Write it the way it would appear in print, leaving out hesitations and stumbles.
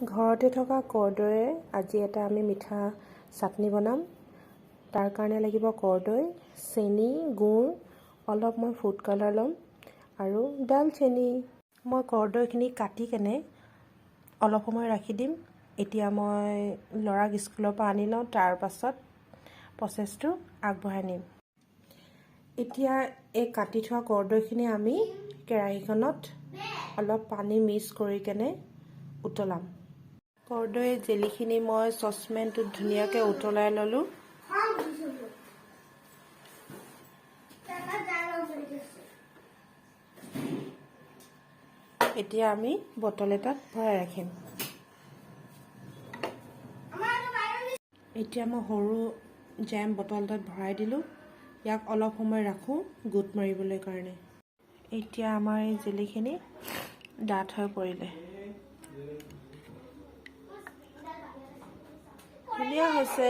ঘৰতে থকা কৰ্দৈৰে আজি এটা আমি মিঠা চাটনি বনাম। তাৰ কাৰণে লাগিব কৰ্দৈ, চেনি, গুড়, অলপ মই ফুড কালাৰ ল'ম আৰু দালচেনি। মই কৰ্দৈখিনি কাটি কেনে অলপ সময় ৰাখি দিম। এতিয়া মই ল'ৰাক স্কুলৰ পৰা আনি লওঁ, তাৰ পাছত প্ৰচেছটো আগবঢ়াই নিম। এতিয়া এই কাটি থোৱা কৰ্দৈখিনি আমি কেৰাহীখনত অলপ পানী মিক্স কৰি কেনে উতলাম। কৰ্দৈ জেলিখিনি মই চচপেনটোত ধুনীয়াকৈ উতলাই ল'লোঁ। এতিয়া আমি বটল এটাত ভৰাই ৰাখিম। এতিয়া মই সৰু জেম বটল এটাত ভৰাই দিলোঁ। ইয়াক অলপ সময় ৰাখোঁ গোট মাৰিবলৈ কাৰণে। এতিয়া আমাৰ এই জেলিখিনি ডাঠ হৈ পৰিলে। ধুনীয়া হৈছে।